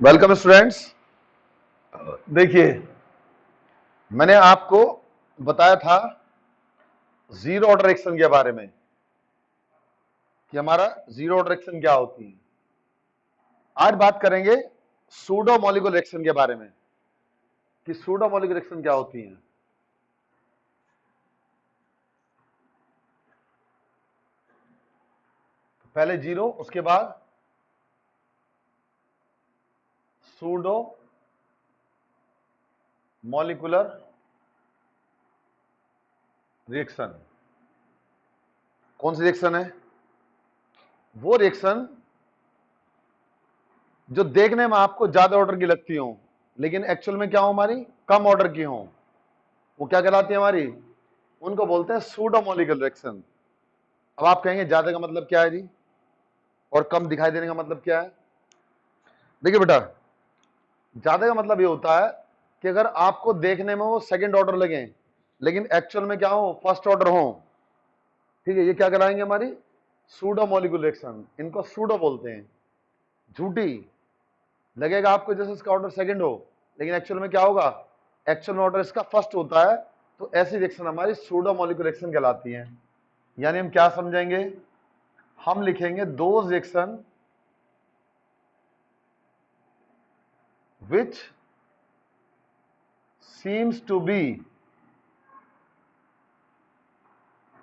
Welcome students. देखिए, मैंने आपको बताया था जीरो ऑर्डर रिएक्शन के बारे में कि हमारा जीरो ऑर्डर रिएक्शन क्या होती है। आज बात करेंगे सूडो मॉलिक्यूलर रिएक्शन के बारे में कि सूडो मॉलिक्यूलर रिएक्शन क्या होती है। पहले जीरो, उसके बाद सूडो मॉलिक्यूलर रिएक्शन। कौन सी रिएक्शन है? वो रिएक्शन जो देखने में आपको ज्यादा ऑर्डर की लगती हो लेकिन एक्चुअल में क्या हो, हमारी कम ऑर्डर की हो। वो क्या कहलाती है हमारी? उनको बोलते हैं सूडो मॉलिक्यूलर रिएक्शन। अब आप कहेंगे ज्यादा का मतलब क्या है जी, और कम दिखाई देने का मतलब क्या है? देखिए बेटा, ज्यादा का मतलब ये होता है कि अगर आपको देखने में वो सेकंड ऑर्डर लगे लेकिन एक्चुअल में क्या हो, फर्स्ट ऑर्डर हो। ठीक है, ये क्या कहलाएंगे? हमारी सूडो मॉलिक्यूलर रिएक्शन। इनको सूडो बोलते हैं। झूठी लगेगा आपको जैसे इसका ऑर्डर सेकंड हो लेकिन एक्चुअल में क्या होगा, एक्चुअल में ऑर्डर इसका फर्स्ट होता है। तो ऐसी रिएक्शन हमारी सूडो मॉलिक्यूलर रिएक्शन कहलाती है। यानी हम क्या समझेंगे? हम लिखेंगे those reaction which seems to be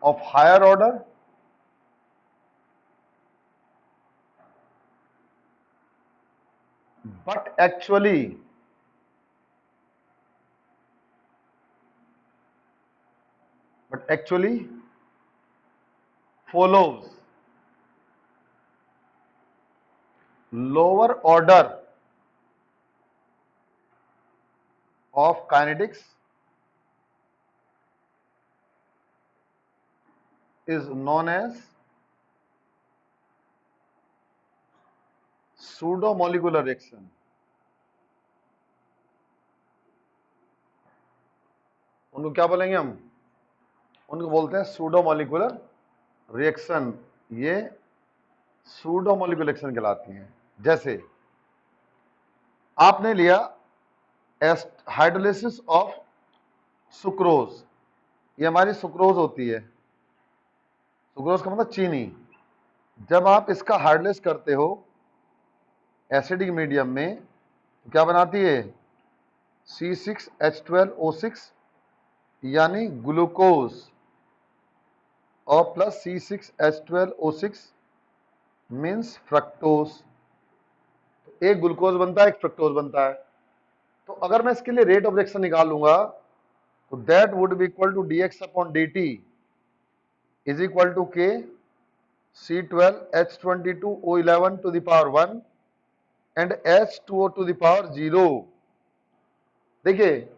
of higher order but actually follows lower order of kinetics is known as pseudo molecular reaction। उनको क्या बोलेंगे हम? उनको बोलते हैं सूडो मॉलिक्यूलर रिएक्शन। ये सूडो मॉलिक्यूलर रिएक्शन कहलाती हैं। जैसे आपने लिया हाइड्रोलिसिस ऑफ सुक्रोज। ये हमारी सुक्रोज होती है। सुक्रोज का मतलब चीनी। जब आप इसका हाइड्रोलिस करते हो एसिडिक मीडियम में तो क्या बनाती है? C6H12O6 यानी ग्लूकोज और प्लस C6H12O6 मीन्स फ्रक्टोज। एक ग्लूकोज बनता है, एक फ्रक्टोज बनता है। तो अगर मैं इसके लिए रेट ऑफ रिएक्शन निकालूंगा तो that would be equal to dx upon dt is equal to K C12H22O11 to the power 1 and H2O to the power 0। देखिए,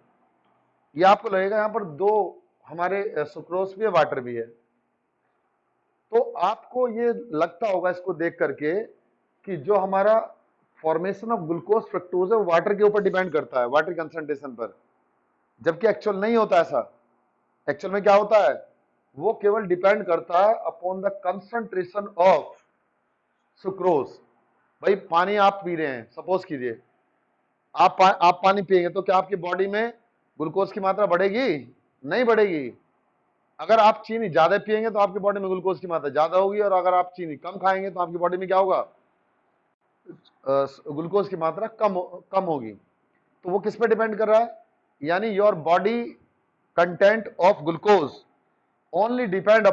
ये आपको लगेगा यहां पर दो हमारे सुक्रोज भी है, वाटर भी है। तो आपको ये लगता होगा इसको देख करके कि जो हमारा फॉर्मेशन ऑफ ग्लूकोज फ्रक्टोज है वो वाटर के ऊपर डिपेंड करता है, वाटर कंसंट्रेशन पर। जबकि एक्चुअल नहीं होता ऐसा। एक्चुअल में क्या होता है? वो केवल डिपेंड करता है upon the concentration of sucrose. भाई पानी आप पी रहे हैं, सपोज कीजिए आप पानी पिएंगे तो क्या आपकी बॉडी में ग्लूकोज की मात्रा बढ़ेगी? नहीं बढ़ेगी। अगर आप चीनी ज्यादा पिएंगे तो आपकी बॉडी में ग्लूकोज की मात्रा ज्यादा होगी, और अगर आप चीनी कम खाएंगे तो आपकी बॉडी में क्या होगा, ग्लूकोज की मात्रा कम होगी। तो वो किस पे डिपेंड कर रहा है? यानी your body content of glucose only depend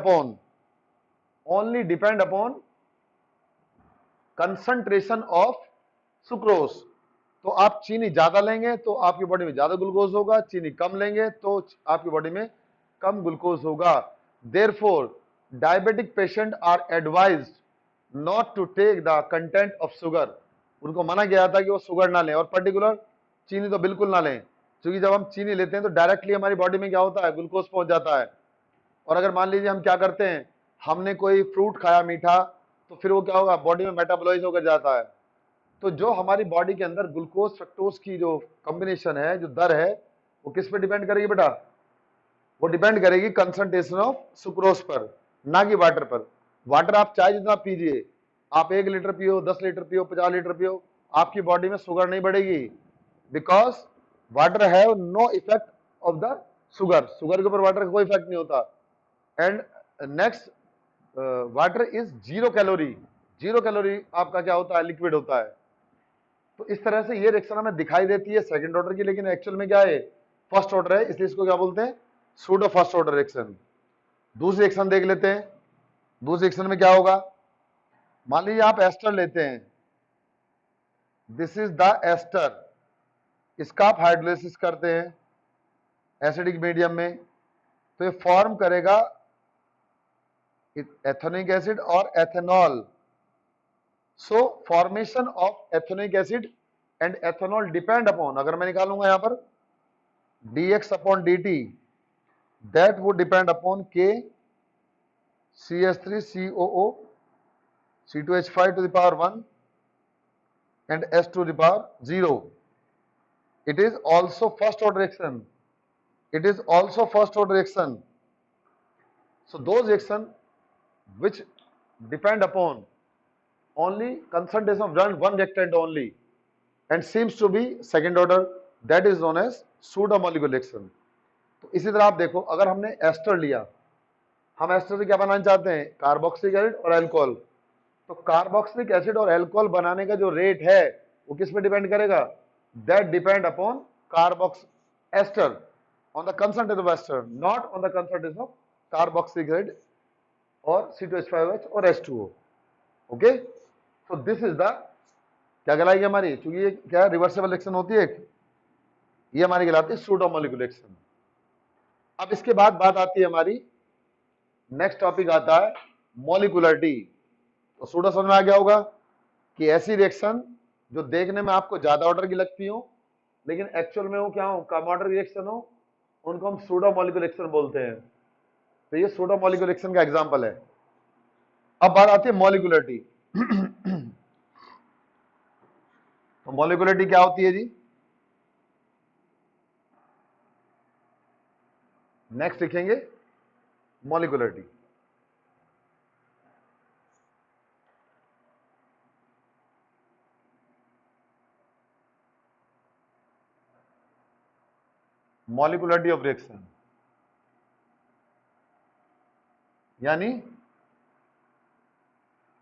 upon concentration of sucrose. तो आप चीनी ज्यादा लेंगे तो आपकी बॉडी में ज्यादा ग्लूकोज होगा, चीनी कम लेंगे तो आपकी बॉडी में कम ग्लूकोज होगा। Therefore diabetic patient are advised not to take the content of sugar. उनको मना किया था कि वो शुगर ना लें, और पर्टिकुलर चीनी तो बिल्कुल ना लें, क्योंकि जब हम चीनी लेते हैं तो डायरेक्टली हमारी बॉडी में क्या होता है, ग्लूकोज पहुंच जाता है। और अगर मान लीजिए हम क्या करते हैं, हमने कोई फ्रूट खाया मीठा, तो फिर वो क्या होगा, बॉडी में मेटाबोलाइज होकर जाता है। तो जो हमारी बॉडी के अंदर ग्लूकोज फ्रक्टोज की जो कॉम्बिनेशन है, जो दर है, वो किस पे डिपेंड करेगी बेटा? वो डिपेंड करेगी कंसंट्रेशन ऑफ सुक्रोज पर, ना कि वाटर पर। वाटर आप चाहे जितना पीजिए, आप 1 लीटर पियो, 10 लीटर पियो, 50 लीटर पियो, आपकी बॉडी में शुगर नहीं बढ़ेगी, because water have no effect of the sugar, sugar के ऊपर वाटर का कोई इफेक्ट नहीं होता। And next, water is zero calorie, zero calorie आपका क्या होता है, लिक्विड होता है। तो इस तरह से ये रिएक्शन हमें दिखाई देती है सेकंड ऑर्डर की, लेकिन एक्चुअल में क्या है, फर्स्ट ऑर्डर है, इसलिए इसको क्या बोलते हैं, सूडो फर्स्ट ऑर्डर रिएक्शन। दूसरी रिएक्शन देख लेते हैं। दूसरी रिएक्शन में क्या होगा, मान लीजिए आप एस्टर लेते हैं, दिस इज द एस्टर, इसका आप हाइड्रोलिसिस करते हैं एसिडिक मीडियम में, तो ये फॉर्म करेगा एथेनोइक एसिड और ethanol. So formation of ethanoic acid and ethanol depend upon, अगर मैं निकालूंगा यहां पर dx upon dt, that would depend upon K CH3COO C2H5 to the power 1 and S to the power 0. It is also first order reaction. It is also first order reaction. So those reaction which depend upon only concentration of one reactant only and seems to be second order, that is known as pseudo molecular reaction. तो इसी तरह आप देखो, अगर हमने ester लिया, हम ester से क्या बनाना चाहते हैं, कार्बोक्सिलिक एसिड और अल्कोहल। तो कार्बोक्सिलिक एसिड और अल्कोहल बनाने का जो रेट है वो किस पे डिपेंड करेगा, that depend upon carbox ester, on the concentration of ester, not on the concentration of carboxylic acid और C2H5OH और H2O। ओके, तो दिस इज द क्या कहलाएगी हमारी, चूंकि ये क्या रिवर्सिबल रिएक्शन होती है, ये हमारी कहलाती है सूडो मॉलिक्यूलर रिएक्शन। अब इसके बाद बात आती है हमारी, नेक्स्ट टॉपिक आता है मॉलिक्यूलरिटी। तो सूडो समझ में आ गया होगा कि ऐसी रिएक्शन जो देखने में आपको ज्यादा ऑर्डर की लगती हो लेकिन एक्चुअल में वो क्या हो, कम ऑर्डर की रिएक्शन हो, उनको हम सूडो मॉलिक्यूलर रिएक्शन बोलते हैं। तो ये सूडो मॉलिक्यूलर रिएक्शन का एग्जांपल है। अब बात आती है मॉलिक्यूलरिटी। तो मॉलिक्यूलरिटी क्या होती है जी, नेक्स्ट लिखेंगे मॉलिक्यूलरिटी। मॉलिक्यूलरिटी ऑफ रिएक्शन यानी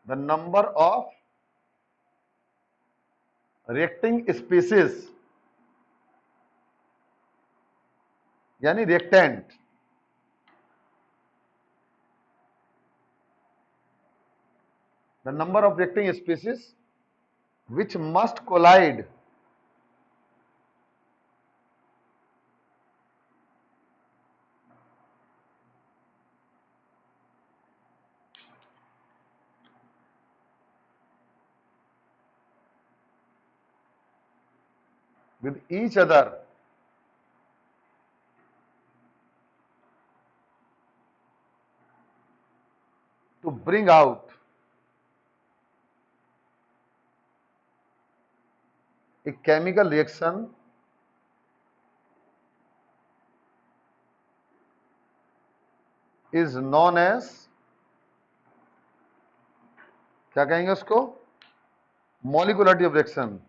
the number of reacting species यानी reactant, the number of reacting species which must collide with each other to bring out a chemical reaction is known as, क्या कहेंगे उसको, molecularity of reaction.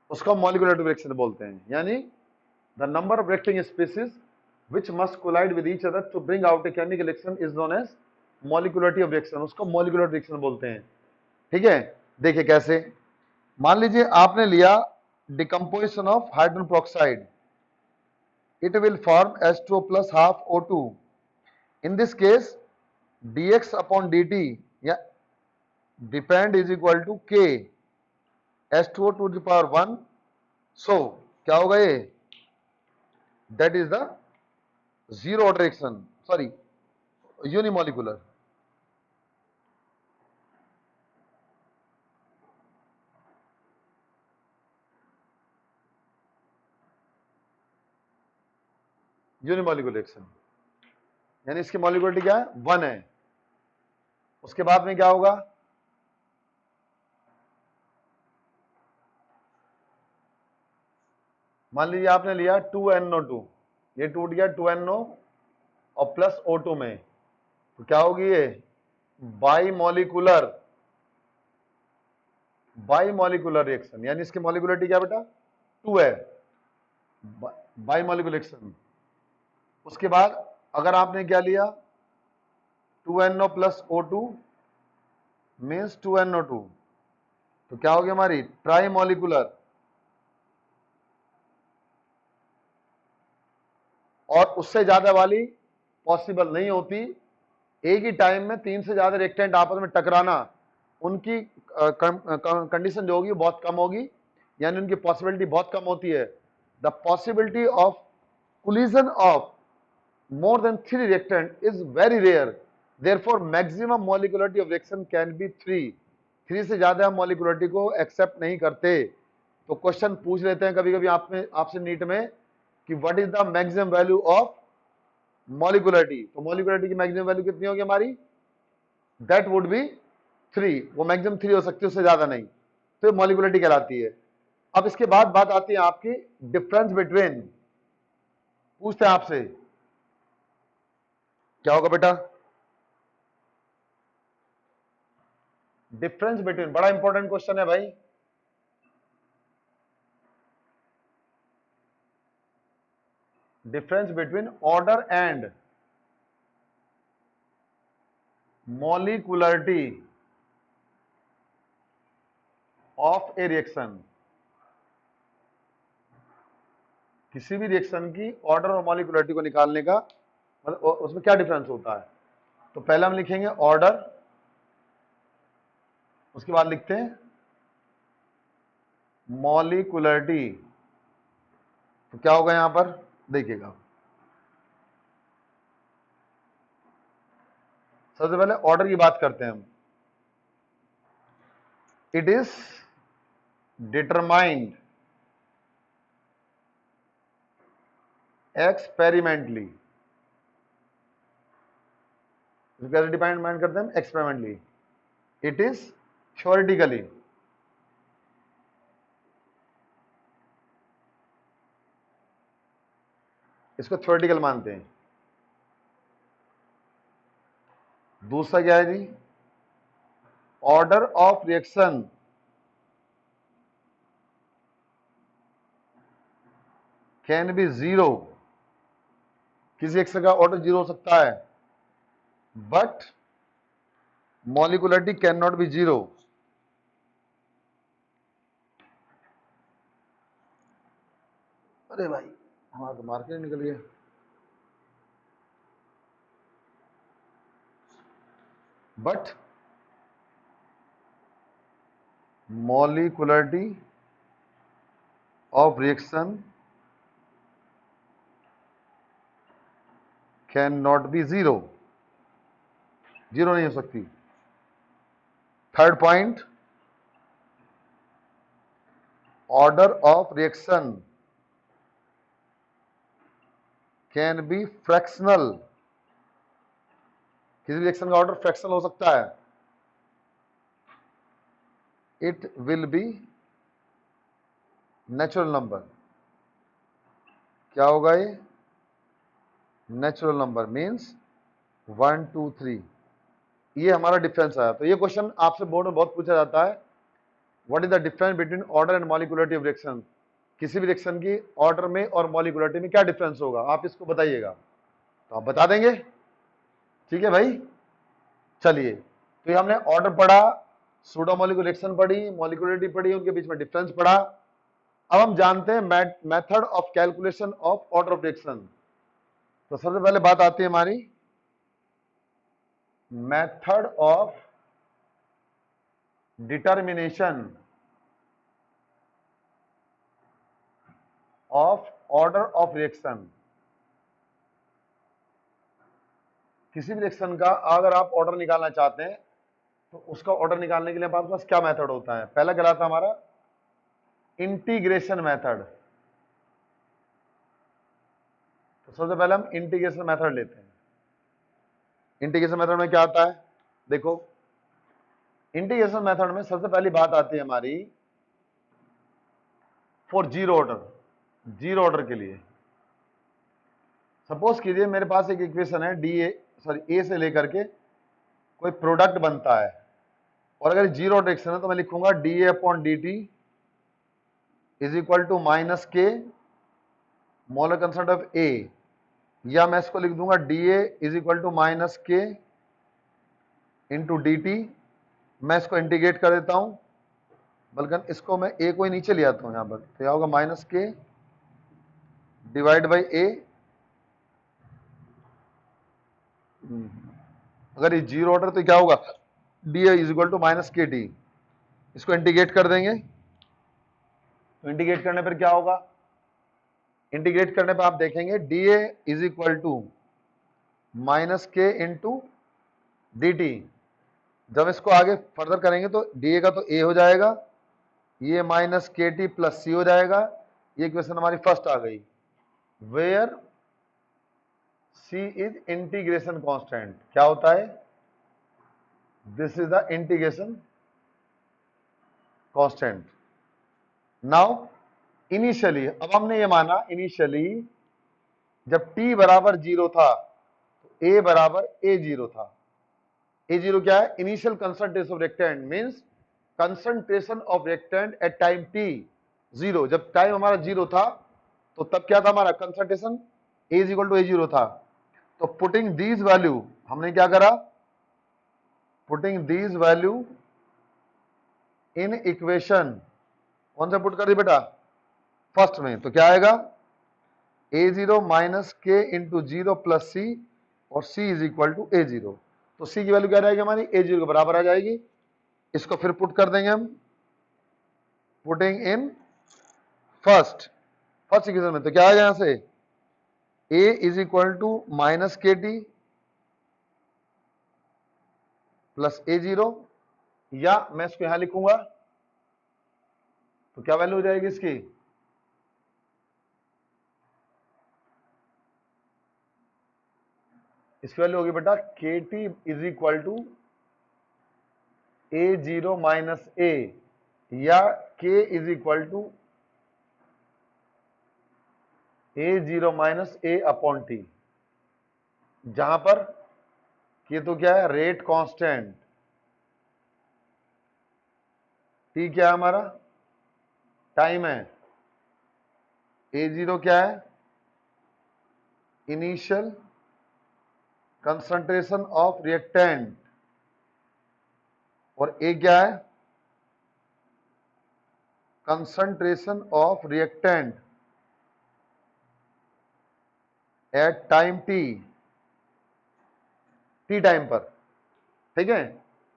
उसको molecularity reaction बोलते हैं, यानी the number of reacting species which must collide with each other to bring out a chemical reaction is known as molecularity of reaction, उसको molecular reaction बोलते हैं। ठीक है, देखिए कैसे, मान लीजिए आपने लिया decomposition of hydrogen peroxide, it will form H2O plus half O2. In this case dx upon dt या depend is equal to K H2O to the power 1. so क्या होगा ये, that is the zero order reaction, sorry unimolecular। Unimolecular reaction यानी इसकी molecularity क्या है, 1 है। उसके बाद में क्या होगा, मान लीजिए आपने लिया 2NO2, ये टूट गया 2NO और प्लस O2 में, तो क्या होगी ये बाईमोलिकुलर रिएक्शन, यानी इसकी मॉलिक्युलरिटी क्या बेटा 2 है, बाईमोलिकुलर रिएक्शन। उसके बाद अगर आपने क्या लिया 2NO plus O2 means 2NO2, तो क्या होगी हमारी ट्राईमोलिकुलर, और उससे ज्यादा वाली पॉसिबल नहीं होती। एक ही टाइम में 3 से ज्यादा रिएक्टेंट आपस में टकराना, उनकी कंडीशन जो होगी बहुत कम होगी, यानी उनकी पॉसिबिलिटी बहुत कम होती है। The possibility of collision of more than 3 reactant is very rare, therefore maximum molecularity of reaction can be 3। 3 से ज्यादा हम molecularity को एक्सेप्ट नहीं करते। तो क्वेश्चन पूछ लेते हैं कभी कभी आपसे नीट में कि what is the maximum value of molecularity, तो molecularity की मैक्सिमम वैल्यू कितनी होगी हमारी, दैट वुड बी 3, वो मैक्सिमम 3 हो सकती है, उससे ज्यादा नहीं, तो ये molecularity कहलाती है। अब इसके बाद बात आती है आपकी डिफरेंस बिटवीन, पूछते हैं आपसे क्या होगा बेटा, डिफरेंस बिटवीन, बड़ा इंपॉर्टेंट क्वेश्चन है भाई। Difference between order and molecularity of a reaction, किसी भी रिएक्शन की ऑर्डर और मॉलिक्युलरिटी को निकालने का मतलब उसमें क्या डिफरेंस होता है। तो पहले हम लिखेंगे ऑर्डर, उसके बाद लिखते हैं मॉलिक्युलरिटी। तो क्या होगा यहां पर देखिएगा, सबसे पहले ऑर्डर की बात करते हैं हम। इट इज डिटरमाइंड एक्सपेरिमेंटली, कैसे डिपेंड करते हैं एक्सपेरिमेंटली। इट इज थ्योरेटिकली, इसको थ्योरेटिकल मानते हैं। दूसरा क्या है जी, order of reaction can be zero, किसी रिएक्शन का ऑर्डर जीरो हो सकता है, but molecularity can not be zero. अरे भाई हमारा तो मार्केट निकल गया। But molecularity of reaction can not be zero, zero नहीं हो सकती। Third point, order of reaction can B fractional, किसी रिएक्शन का ऑर्डर फ्रैक्शनल हो सकता है। It will be natural number, क्या होगा ये नेचुरल नंबर, मीन्स 1 2 3। ये हमारा डिफरेंस आया। तो ये क्वेश्चन आपसे बोर्ड में बहुत पूछा जाता है, what is the difference between order and molecularity of reaction, किसी भी रिएक्शन की ऑर्डर में और मॉलिक्युलरिटी में क्या डिफरेंस होगा, आप इसको बताइएगा। तो आप बता देंगे, ठीक है भाई। चलिए, तो ये हमने ऑर्डर पढ़ा, सूडो मॉलिक्यूलर रिएक्शन पढ़ी, मॉलिक्युलरिटी पढ़ी, उनके बीच में डिफरेंस पढ़ा। अब हम जानते हैं method of calculation of order of reaction. तो सबसे पहले बात आती है हमारी method of determination of order of reaction. किसी भी रिएक्शन का अगर आप ऑर्डर निकालना चाहते हैं तो उसका ऑर्डर निकालने के लिए आपके पास क्या मेथड होता है, पहला कहलाता है हमारा इंटीग्रेशन मेथड। तो सबसे पहले हम इंटीग्रेशन मेथड लेते हैं। इंटीग्रेशन मेथड में क्या आता है, देखो इंटीग्रेशन मेथड में सबसे पहली बात आती है हमारी for zero order, zero order के लिए सपोज कीजिए मेरे पास एक इक्वेशन है डी ए सॉरी ए से लेकर के कोई प्रोडक्ट बनता है, और अगर जीरो डायरेक्शन है तो मैं लिखूंगा d a upon D T is equal to minus k molar constant of a, या मैं इसको लिख दूंगा d a is equal to minus के इंटू डी टी। मैं इसको इंटीग्रेट कर देता हूं, बल्कि इसको मैं ए को ही नीचे ले आता हूं यहां पर, तो क्या होगा माइनस के डिवाइड बाई ए। अगर ये जीरो ऑर्डर तो क्या होगा d a is equal to minus के टी। इसको इंटीग्रेट कर देंगे, तो इंटीग्रेट करने पर क्या होगा, इंटीग्रेट करने पर आप देखेंगे d a is equal to minus के इंटू डी टी। जब इसको आगे फर्दर करेंगे तो डी ए का तो ए हो जाएगा, ये माइनस के टी प्लस सी हो जाएगा। ये इक्वेशन हमारी फर्स्ट आ गई, where c is integration constant. क्या होता है, this is the integration constant. Now initially, अब हमने ये माना इनिशियली जब t बराबर जीरो था तो a बराबर a जीरो था। a जीरो क्या है, initial concentration of reactant means concentration of reactant at time t zero. जब टाइम हमारा जीरो था तो तब क्या था हमारा concentration a is equal to a zero था। तो पुटिंग दीज वैल्यू, हमने क्या करा, putting these value in equation, कौन सा पुट कर दी बेटा, फर्स्ट में, तो क्या आएगा ए जीरो माइनस के इंटू जीरो प्लस सी, और C is equal to A zero. तो सी की वैल्यू क्या रहेगी हमारी, ए जीरो के बराबर आ जाएगी। इसको फिर पुट कर देंगे हम, पुटिंग इन फर्स्ट इक्वेशन में, तो क्या आएगा यहां से ए इज इक्वल टू माइनस के टी प्लस ए जीरो, या मैं इसको यहां लिखूंगा तो क्या वैल्यू हो जाएगी इसकी, इसकी वैल्यू होगी बेटा K T is equal to A zero minus A, या K is equal to A zero minus A upon T, जहां पर ये तो क्या है रेट कांस्टेंट, टी क्या है हमारा टाइम है, ए जीरो क्या है इनिशियल कंसंट्रेशन ऑफ रिएक्टेंट, और ए क्या है concentration of reactant at time T time पर। ठीक है,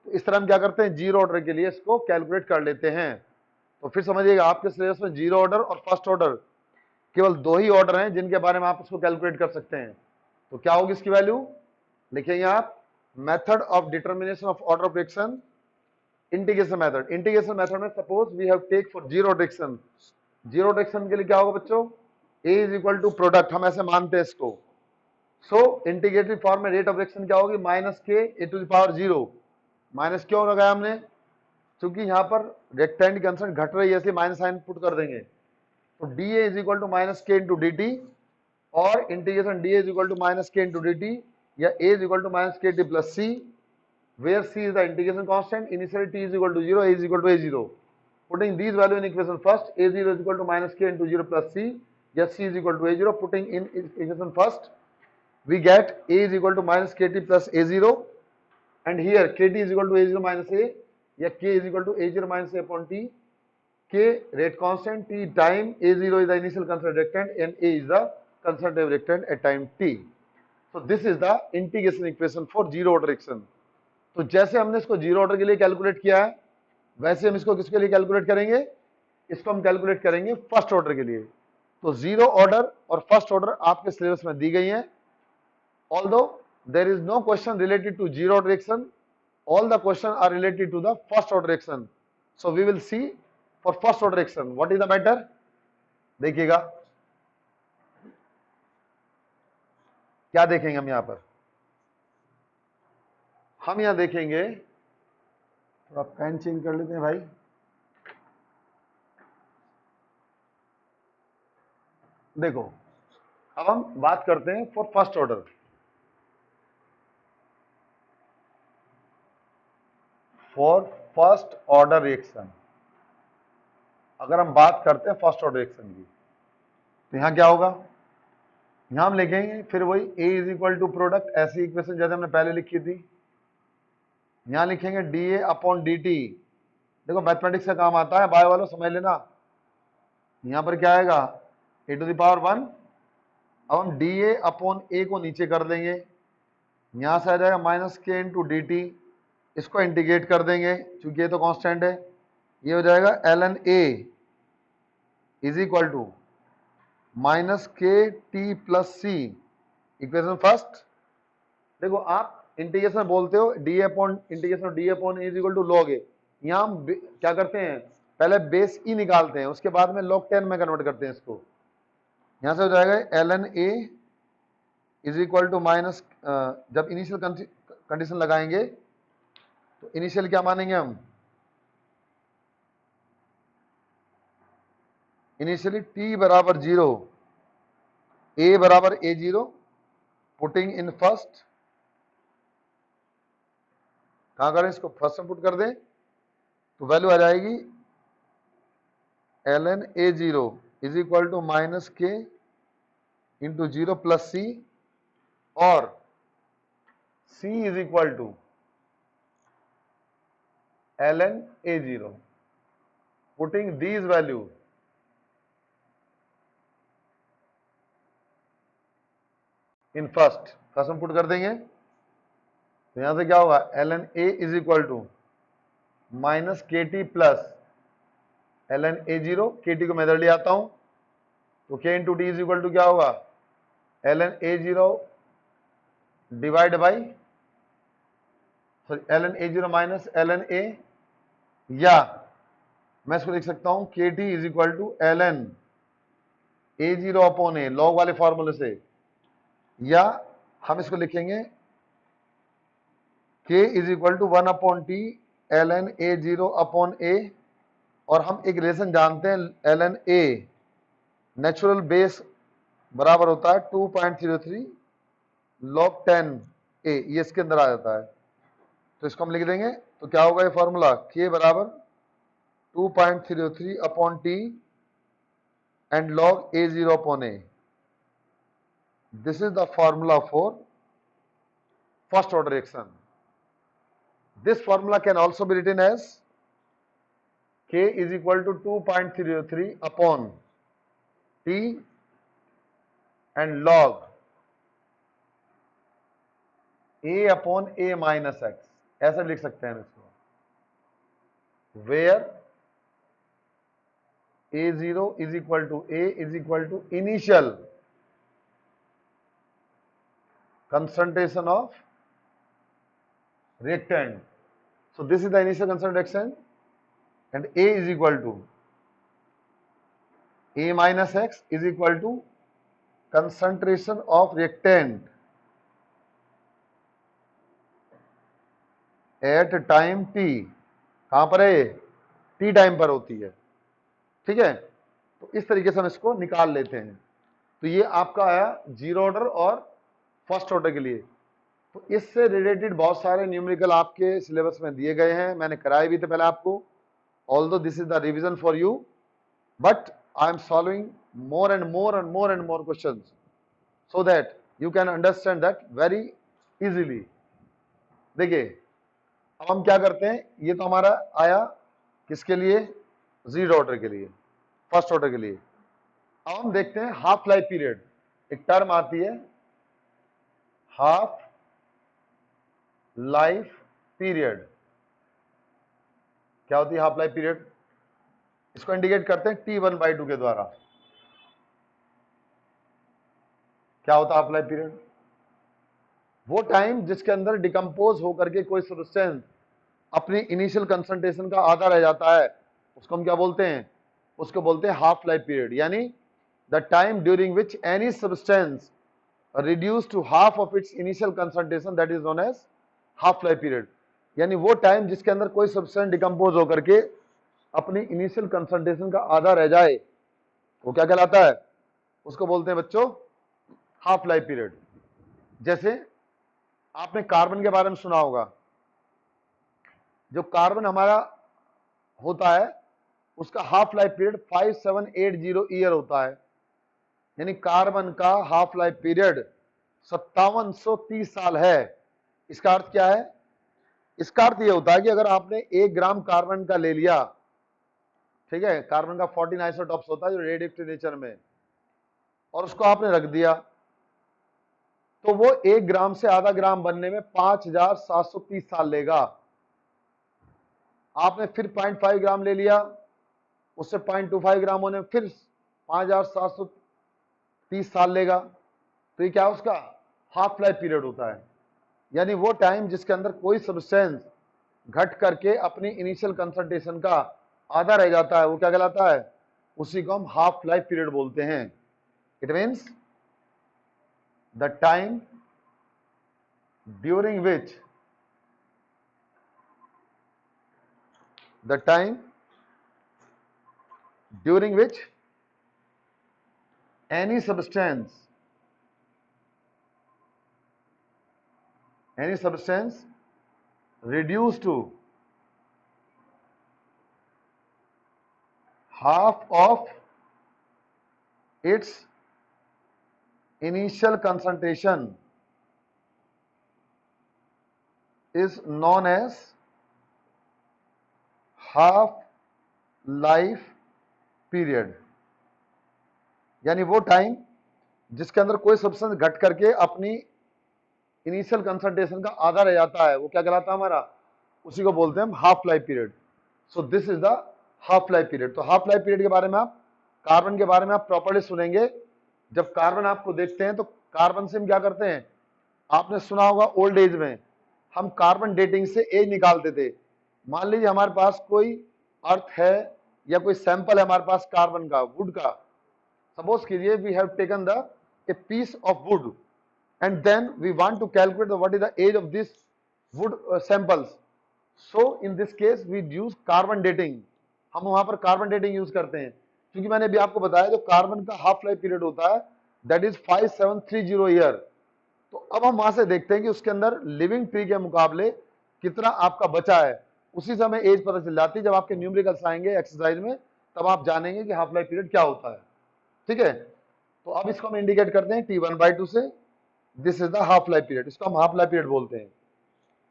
तो इस तरह हम क्या करते हैं जीरो ऑर्डर के लिए इसको कैलकुलेट कर लेते हैं। तो फिर समझिएगा आपके सिलेबस में जीरो ऑर्डर और फर्स्ट ऑर्डर केवल दो ही ऑर्डर हैं जिनके बारे में आप इसको कैलकुलेट कर सकते हैं। तो क्या होगी इसकी वैल्यू, लिखेंगे आप method of determination of order of reaction, integration method. Integration method में suppose we have take for zero direction, zero direction के लिए क्या होगा बच्चों, A is equal to product, हम ऐसे मानते हैं इसको। सो इंटीग्रेटेड फॉर्म में रेट ऑफ रिएक्शन क्या होगी minus K A to the power zero. Minus क्यों लगाया हमने, क्योंकि यहाँ पर रेक्टेंट की कंसंट घट रही है इसलिए माइनस साइन पुट कर देंगे। तो d a is equal to minus के इंटू डी टी, और integration d a is equal to minus के इंटू डी टी, या a is equal to minus के T plus c, where c is the integration constant, initially t is equal to zero, a is equal to A zero. Putting these value in equation first, a zero is equal to minus के into zero plus सी, या C is equal to A zero. Putting in equation first we get a is equal to minus kt plus a0, and here kt is equal to a0 minus a, या k is equal to a0 minus a upon t, k rate constant, t time, a0 is the initial constant reactant and a is the concentrative reactant at time t. So this is the integration equation for zero order reaction. तो जैसे हमने इसको zero order के लिए calculate किया है वैसे हम इसको किसके लिए कैलकुलेट करेंगे, इसको हम कैलकुलेट करेंगे फर्स्ट ऑर्डर के लिए। तो जीरो ऑर्डर और फर्स्ट ऑर्डर आपके सिलेबस में दी गई है। Although there is no question related to zero order reaction, all the questions are related to the first order reaction. So we will see for first order reaction what is the matter. देखिएगा क्या देखेंगे हम यहाँ पर, हम यहाँ देखेंगे, थोड़ा पेन चेंज कर लेते हैं भाई। देखो अब हम बात करते हैं for first order. For first order reaction अगर हम बात करते हैं फर्स्ट ऑर्डर रिएक्शन की, तो यहां क्या होगा, यहां हम लिखेंगे फिर वही A is equal to product, ऐसी इक्वेशन जैसे हमने पहले लिखी थी। यहां लिखेंगे DA अपॉन DT। देखो मैथमेटिक्स का काम आता है, बायो वालों समझ लेना। यहां पर क्या आएगा, A टू द पावर 1। अब हम DA अपॉन A को नीचे कर देंगे, यहां से आ जाएगा माइनस के इंटू डी टी। इसको इंटीग्रेट कर देंगे क्योंकि ये तो कांस्टेंट है। ये हो जाएगा ln A is equal to minus के T plus C, equation first. देखो आप इंटीग्रेशन बोलते हो D upon integration D upon is equal to log A. यहाँ हम क्या करते हैं, पहले बेस ई निकालते हैं, उसके बाद में log 10 में कन्वर्ट करते हैं इसको। यहां से हो जाएगा ln A is equal to minus, जब इनिशियल कंडीशन लगाएंगे तो इनिशियल क्या मानेंगे हम, इनिशियली t बराबर 0, a बराबर a0, पुटिंग इन फर्स्ट। कहां करें इसको, फर्स्ट में पुट कर दें तो वैल्यू आ जाएगी ln a0 is equal to minus के इंटू 0 प्लस सी, और c is equal to ln a0, putting these value in first में पुट कर देंगे तो यहां से क्या होगा, ln A is equal to minus के टी प्लस ln A0, के टी को मैं इधर ले आता हूं तो k into t is equal to क्या होगा, ln A0 divide by ln A0 minus ln A, या मैं इसको लिख सकता हूं k T is equal to ln A0 upon A, log वाले फॉर्मूले से, या हम इसको लिखेंगे k is equal to 1 upon t ln A0 upon A, और हम एक रिलेशन जानते हैं ln A नेचुरल बेस बराबर होता है 2.03 log 10A, ये इसके अंदर आ जाता है। तो इसको हम लिख देंगे तो क्या होगा ये फॉर्मूला, k बराबर 2.03 upon T and log A0 upon A। This is the formula for first order reaction. This formula can also be written as k is equal to 2.03 upon t and log a upon a minus x, ऐसा लिख सकते हैं इसको, where a0 is equal to a is equal to initial concentration of reactant. So this is the initial concentration and A is equal to A minus X is equal to concentration of reactant at time t। कहां पर है, t time पर होती है, ठीक है। तो इस तरीके से हम इसको निकाल लेते हैं। तो ये आपका आया जीरो ऑर्डर और फर्स्ट ऑर्डर के लिए। तो इससे रिलेटेड बहुत सारे न्यूमेरिकल आपके सिलेबस में दिए गए हैं, मैंने कराए भी थे पहले आपको। Although this is the revision for you, but I am solving more and more and more and more questions so that you can understand that very easily। देखिए अब हम क्या करते हैं, ये तो हमारा आया किसके लिए, जीरो ऑर्डर के लिए, फर्स्ट ऑर्डर के लिए। अब हम देखते हैं हाफ लाइफ पीरियड। एक टर्म आती है हाफ लाइफ पीरियड। क्या होती है हाफ लाइफ पीरियड, इसको इंडिकेट करते हैं T1/2 के द्वारा। क्या होता है हाफ लाइफ पीरियड, वो टाइम जिसके अंदर डिकम्पोज होकर के कोई सब्सटेंस अपनी इनिशियल कंसंट्रेशन का आधा रह जाता है, उसको हम क्या बोलते हैं, उसको बोलते हैं हाफ लाइफ पीरियड। यानी the time during which any substance reduce to half of its initial concentration, that is known as half life period. यानी वो टाइम जिसके अंदर कोई सब्सटेंस डिकम्पोज होकर के अपनी इनिशियल कंसंट्रेशन का आधा रह जाए, वो क्या कहलाता है, उसको बोलते हैं बच्चों हाफ लाइफ पीरियड। जैसे आपने कार्बन के बारे में सुना होगा, जो कार्बन हमारा होता है उसका हाफ लाइफ पीरियड 5780 ईयर होता है, यानी कार्बन का हाफ लाइफ पीरियड 5730 साल है। इसका अर्थ क्या है? इसका अर्थ यह होता है कि अगर आपने 1 ग्राम कार्बन का ले लिया, ठीक है, कार्बन का 14 आइसोटॉप्स होता है जो रेडियोएक्टिव नेचर में, और उसको आपने रख दिया, तो वो 1 ग्राम से आधा ग्राम बनने में 5730 साल लेगा। आपने फिर 0.5 ग्राम ले लिया, उससे 0.25 ग्राम होने में फिर 5730 साल लेगा। तो ये क्या उसका हाफ लाइफ पीरियड होता है, यानी वो टाइम जिसके अंदर कोई सब्सटेंस घट करके अपनी इनिशियल कंसंट्रेशन का आधा रह जाता है, वो क्या कहलाता है? उसी को हम हाफ लाइफ पीरियड बोलते हैं। It means the time during which any substance reduced to half of its initial concentration is known as half life period. यानी वो टाइम जिसके अंदर कोई सब्सटेंस घट करके अपनी इनिशियल कंसंट्रेशन का आधा रह जाता है, वो क्या कहलाता है हमारा? उसी को बोलते हैं हम half life period. So this is the half life period. तो हाफ लाइफ पीरियड के बारे में आप, कार्बन के बारे में आप प्रॉपर्ली सुनेंगे। जब कार्बन आपको देखते हैं तो कार्बन से हम क्या करते हैं? आपने सुना होगा ओल्ड एज में हम कार्बन डेटिंग से एज निकालते थे। मान लीजिए हमारे पास कोई अर्थ है या कोई सैंपल है हमारे पास कार्बन का, वुड का, सपोज कीजिए we have taken the a piece of wood and then we want to calculate what is the age of this wood samples. So in this case we use carbon dating. हम वहां पर carbon dating use करते हैं, क्योंकि मैंने अभी आपको बताया जो कार्बन का हाफ लाइफ पीरियड होता है दैट इज 5730 ईयर। तो अब हम वहां से देखते हैं कि उसके अंदर लिविंग ट्री के मुकाबले कितना आपका बचा है। उसी समय एज पता चल जाती है। जब आपके न्यूमेरिकल्स आएंगे एक्सरसाइज में तब आप जानेंगे कि हाफ लाइफ पीरियड क्या होता है। ठीक है, तो अब इसको हम इंडिकेट करते हैं T1/2 से। This is the half life period, इसको हम हाफ लाइफ पीरियड बोलते हैं।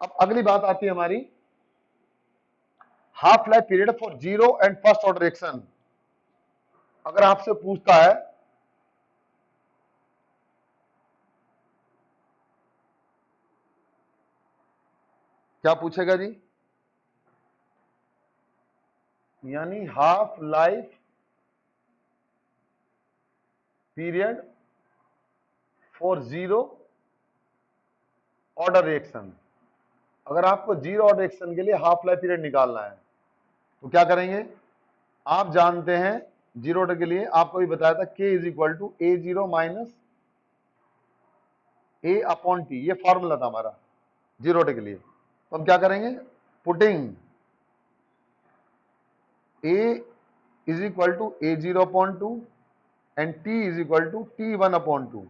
अब अगली बात आती है हमारी half life period for zero and first order reaction. अगर आपसे पूछता है क्या पूछेगा जी? यानी half life period for zero order reaction. अगर आपको जीरो ऑर्डर रिएक्शन के लिए हाफ लाइफ पीरियड निकालना है तो क्या करेंगे? आप जानते हैं जीरो ऑर्डर के लिए आपको भी बताया था K is equal to A0 minus A upon T, ये फॉर्मूला था हमारा जीरो ऑर्डर के लिए। तो हम क्या करेंगे? Putting A is equal to A0 upon 2 and T is equal to T1 upon 2,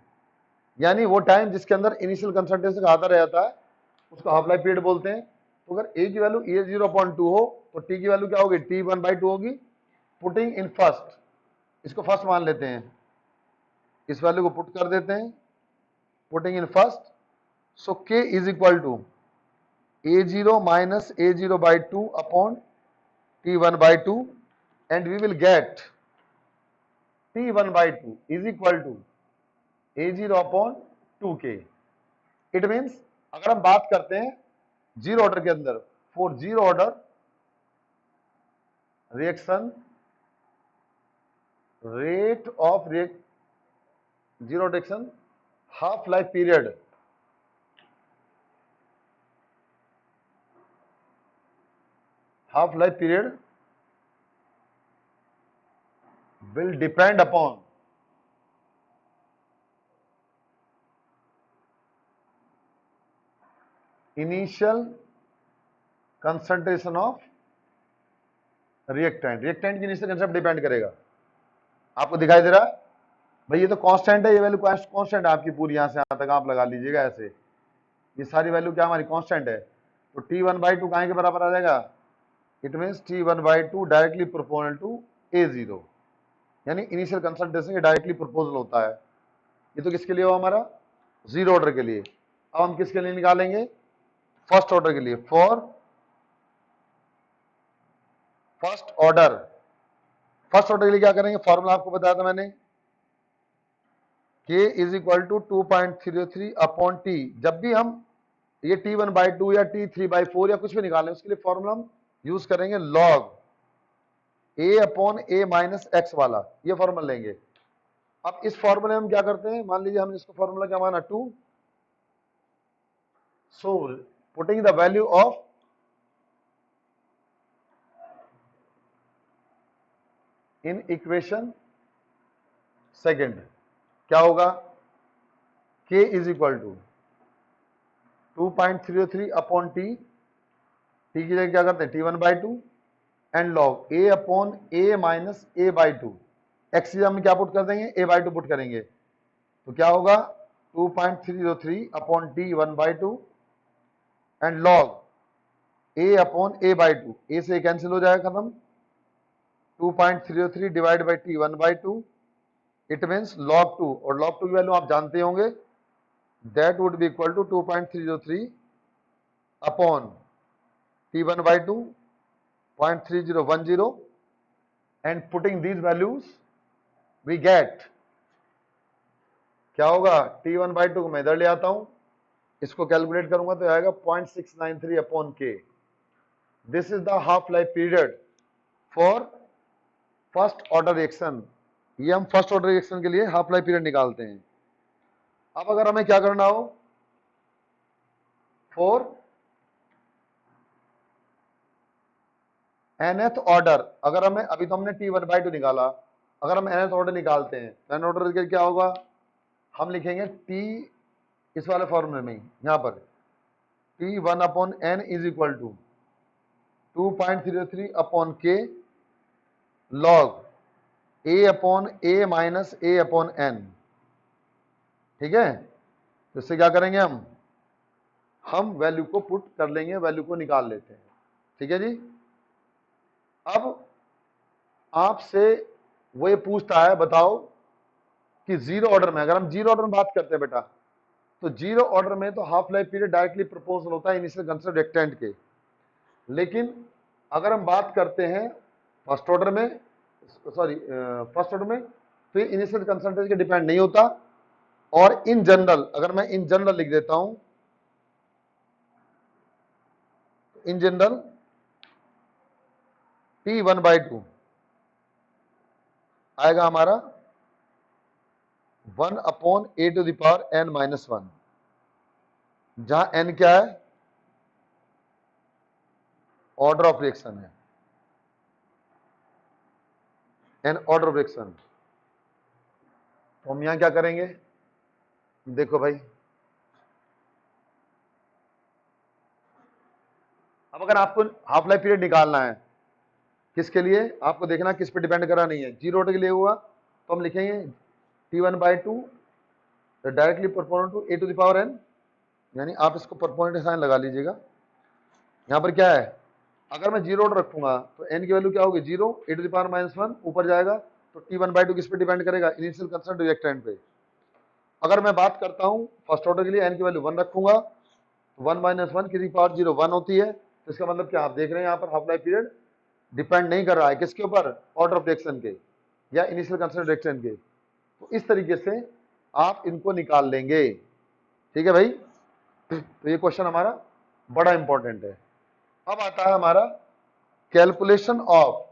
यानी वो टाइम जिसके अंदर इनिशियल कंसंट्रेशन का आधा रहता है उसको हाफ लाइफ पीरियड बोलते हैं। तो अगर A की वैल्यू A0 अपॉन 2 हो तो T की वैल्यू क्या होगी? T1/2 होगी। पुटिंग इन फर्स्ट, इसको फर्स्ट मान लेते हैं, इस वैल्यू को पुट कर देते हैं, putting in first. So K is equal to A0 minus A0/2 upon T1/2 and we will get T1/2 is equal to A0 upon 2K। It means अगर हम बात करते हैं जीरो ऑर्डर के अंदर, for zero order reaction rate of zero reaction half life period will depend upon initial concentration of reactant। Reactant की initial concentration depend करेगा। आपको दिखाई दे रहा है भाई ये तो कांस्टेंट है, ये वैल्यू कांस्टेंट है आपकी पूरी, यहां से यहां तक आप लगा लीजिएगा ऐसे, ये सारी वैल्यू क्या हमारी कांस्टेंट है। तो t1/2 कहाँ के बराबर आ जाएगा, it means t1/2 directly proportional to a0, यानी इनिशियल कंसंट्रेशन के डायरेक्टली प्रोपोर्शनल होता है। ये तो किसके लिए हुआ हमारा, जीरो ऑर्डर के लिए। अब हम किसके लिए निकालेंगे, फर्स्ट ऑर्डर के लिए। For first order, first order के लिए क्या करेंगे, फॉर्मूला आपको बताया था मैंने, k is equal to 2.03 upon T. जब भी हम ये t1/2 या t3/4 या कुछ भी निकालें, उसके लिए फॉर्मूला हम यूज करेंगे log a upon a minus x वाला, ये फॉर्मूला लेंगे। अब इस फॉर्मूले में हम क्या करते हैं, मान लीजिए हमने इसको फॉर्मूला क्या माना 2, so putting the value of in equation second, क्या होगा, k is equal to 2.03 upon T, T की जगह क्या करते हैं t1/2 and log a upon a minus a/2, x में क्या पुट कर देंगे, a/2 पुट करेंगे, तो क्या होगा 2.303 upon T 1/2 and log a upon a/2, a से कैंसिल हो जाएगा खत्म, 2.303 divide by T 1/2, it means log 2, और log 2 की वैल्यू आप जानते होंगे, that would be equal to 2.303 upon t1/2 0.3010, and putting these values we get, क्या होगा, t1/2 को मैं इधर ले आता हूं, इसको कैलकुलेट करूंगा तो आएगा 0.693 upon k। This is the half life period for first order reaction. ये हम फर्स्ट ऑर्डर रिएक्शन के लिए हाफ लाइफ पीरियड निकालते हैं। अब अगर हमें क्या करना हो, फॉर nth ऑर्डर, अगर हमें, अभी तो हमने t1/2 निकाला, अगर हम nth ऑर्डर निकालते हैं तो nth ऑर्डर के क्या होगा, हम लिखेंगे t इस वाले फॉर्मूले में, यहां पर t1 upon n is equal to 2.03 upon k log a upon a minus a upon n, ठीक है। तो इससे क्या करेंगे, हम वैल्यू को पुट कर लेंगे, वैल्यू को निकाल लेते हैं, ठीक है जी। अब आपसे वो ये पूछता है, बताओ कि जीरो ऑर्डर में, अगर हम जीरो ऑर्डर में बात करते हैं बेटा, तो जीरो ऑर्डर में तो half life period directly proportional होता है इनिशियल कंसर्न रिएक्टेंट के, लेकिन अगर हम बात करते हैं फर्स्ट ऑर्डर में, सॉरी फर्स्ट ऑर्डर में, तो ये इनिशियल कंसंट्रेशन के डिपेंड नहीं होता। और इन जनरल, अगर मैं इन जनरल लिख देता हूं, इन जनरल t1/2 आएगा हमारा 1 upon a to the power n minus 1, जहां n क्या है, ऑर्डर ऑफ रिएक्शन है, n ऑर्डर ऑफ रिएक्शन। तो हम यहां क्या करेंगे, देखो भाई, अब अगर आपको हाफ लाइफ पीरियड निकालना है, किसके लिए, आपको देखना किस पे डिपेंड करा नहीं है, जीरो ऑर्डर के लिए हुआ तो हम लिखेंगे t1/2 directly proportional to a to the power n, यानी आप इसको प्रोपोर्शनल साइन लगा लीजिएगा। यहां पर क्या है, अगर मैं जीरो ऑर्डर रखूंगा तो n की वैल्यू क्या होगी, 0, a टू द पावर -1 ऊपर जाएगा, तो t1/2 किस पे डिपेंड करेगा, इनिशियल कंसंट्रेशन रिएक्टेंट पे। अगर मैं बात करता हूं फर्स्ट ऑर्डर के लिए, n की वैल्यू 1 रखूंगा, 1 - 1 की पावर 0 1 होती है, तो इसका मतलब क्या, आप देख रहे हैं यहाँ पर हाफ लाइफ पीरियड डिपेंड नहीं कर रहा है किसके ऊपर, ऑर्डर ऑफ रिएक्शन के या इनिशियल कंसंट्रेशन रिएक्शन के। तो इस तरीके से आप इनको निकाल लेंगे, ठीक है भाई। तो ये क्वेश्चन हमारा बड़ा इंपॉर्टेंट है। अब आता है हमारा कैलकुलेशन ऑफ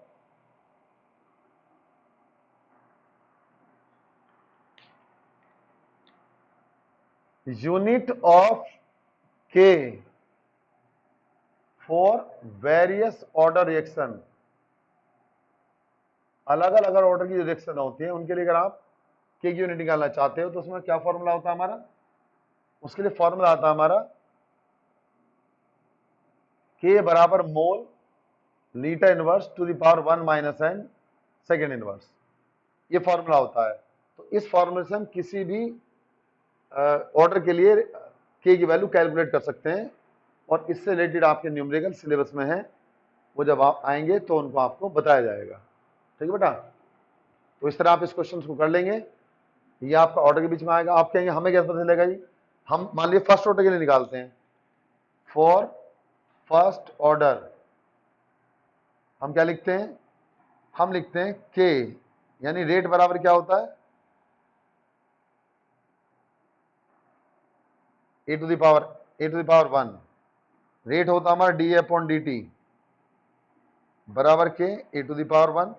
यूनिट ऑफ के फॉर वेरियस ऑर्डर रिएक्शन। अलग अलग ऑर्डर की जो रिएक्शन होती है उनके लिए अगर आप के की यूनिट निकालना चाहते हो तो उसमें क्या फॉर्मूला होता है हमारा, उसके लिए फॉर्मूला आता है हमारा के बराबर मोल litre inverse two the power 1 - n second inverse, ये फॉर्मूला होता है। तो इस फॉर्मूले से हम किसी भी ऑर्डर के लिए के की वैल्यू कैलकुलेट कर सकते हैं, और इससे रिलेटेड आपके न्यूमेरिकल सिलेबस में है, वो जब आप आएंगे तो उनको आपको बताया जाएगा। ठीक है बेटा, तो इस तरह आप इस क्वेश्चन को कर लेंगे। ये आपका ऑर्डर के बीच में आएगा, आप कहेंगे हमें कैसे पता चलेगा जी? हम मान लीजिए फर्स्ट ऑर्डर के लिए निकालते हैं। फॉर फर्स्ट ऑर्डर हम क्या लिखते हैं? हम लिखते हैं के, यानी रेट बराबर क्या होता है? A to the power 1। Rate होता है हमारा डी अपॉन डी टी बराबर K A to the power 1।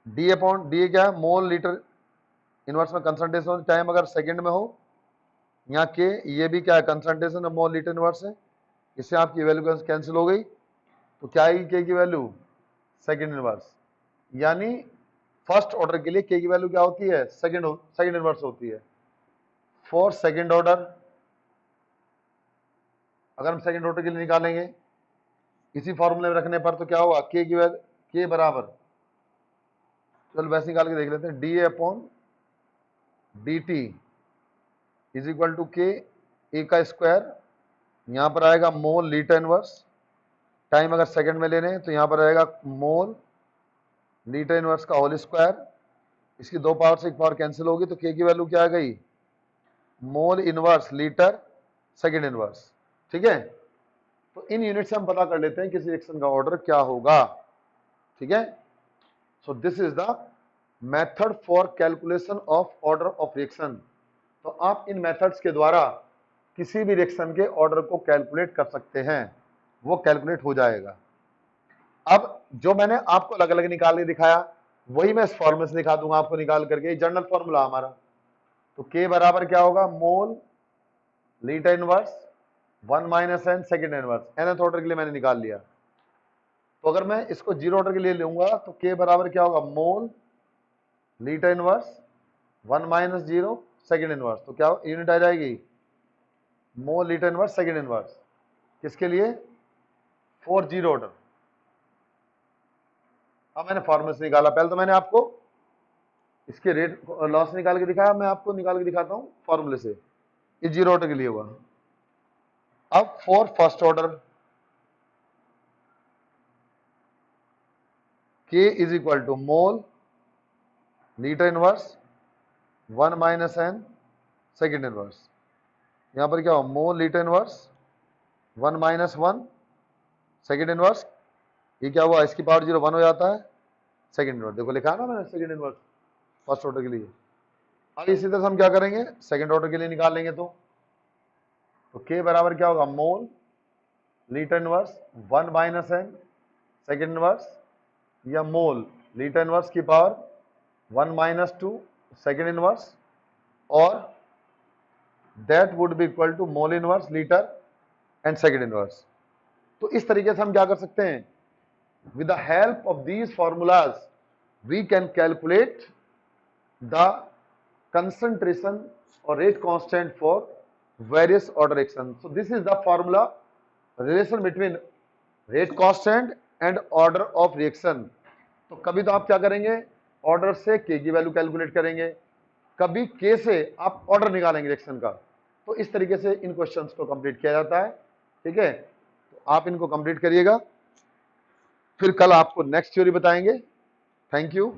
D upon D क्या है? मोल लीटर इनवर्स में कंसंट्रेशन टाइम अगर सेकंड में हो, यहाँ के ये भी क्या है? Concentration of mole litre inverse है। इससे आपकी वैल्यू कैंसिल हो गई, तो क्या आएगी के की वैल्यू? Second inverse. यानी फर्स्ट ऑर्डर के लिए के की वैल्यू क्या होती है? सेकंड इनवर्स होती है। फॉर सेकंड ऑर्डर अगर हम सेकंड ऑर्डर के लिए निकालेंगे इसी फॉर्मूले में रखने पर, तो क्या होगा? के की वैल्यू के बराबर, चलो वैसे निकाल के देख लेते हैं, D upon D T is equal to K A का स्क्वायर, यहां पर आएगा मोल लीटर इनवर्स, टाइम अगर सेकंड में ले रहे हैं तो यहां पर आएगा मोल लीटर इनवर्स का होल स्क्वायर। इसकी दो पावर से एक पावर कैंसिल होगी, तो के की वैल्यू क्या आ गई? मोल इनवर्स लीटर सेकंड इनवर्स। ठीक है, तो इन यूनिट से हम पता कर लेते हैं किसी रिएक्शन का ऑर्डर क्या होगा। ठीक है, so this is the method for calculation of order of reaction. तो आप इन मेथड्स के द्वारा किसी भी रिएक्शन के ऑर्डर को कैलकुलेट कर सकते हैं, वो कैलकुलेट हो जाएगा। अब जो मैंने आपको अलग अलग निकाल के दिखाया वही मैं इस फॉर्मूले से दिखा दूंगा आपको निकाल करके, जनरल फॉर्मूला हमारा। तो के बराबर क्या होगा? Mole litre inverse 1 minus N second inverse, nth order के लिए मैंने निकाल लिया। तो अगर मैं इसको जीरो ऑर्डर के लिए लूंगा तो के बराबर क्या होगा? Mole litre inverse 1 minus zero second inverse, तो क्या यूनिट आ जाएगी? मोल लीटर इनवर्स सेकेंड इनवर्स। किसके लिए? For zero order. अब मैंने फॉर्मूले से निकाला, पहले तो मैंने आपको इसके रेट लॉस निकाल के दिखाया, मैं आपको निकाल के दिखाता हूं फॉर्मूले से। ये जीरो ऑर्डर के लिए हुआ। अब for first order K is equal to mole litre inverse 1 minus N second inverse. यहां पर क्या हो? Mole litre inverse 1 minus 1 second inverse. ये क्या हुआ? इसकी पावर 0 1 हो जाता है सेकेंड इनवर्स। देखो लिखा है ना मैंने सेकेंड इनवर्स फर्स्ट ऑर्डर के लिए। अब इसी तरह से हम क्या करेंगे? सेकेंड ऑर्डर के लिए निकाल लेंगे। तो के बराबर क्या होगा? Mole litre inverse 1 minus N second inverse, या मोल लीटर इनवर्स की पावर 1 माइनस 2 सेकेंड इनवर्स, और that would be equal to mole inverse litre and second inverse. तो इस तरीके से हम क्या कर सकते हैं? With the help of these formulas we can calculate the concentration or rate constant for various order reactions. So this is the formula relation between rate constant and order of reaction. तो कभी तो आप क्या करेंगे? Order से के की value calculate करेंगे, कभी के से आप ऑर्डर निकालेंगे रिएक्शन का। तो इस तरीके से इन क्वेश्चंस को कंप्लीट किया जाता है। ठीक है, तो आप इनको कंप्लीट करिएगा, फिर कल आपको नेक्स्ट थ्योरी बताएंगे। Thank you.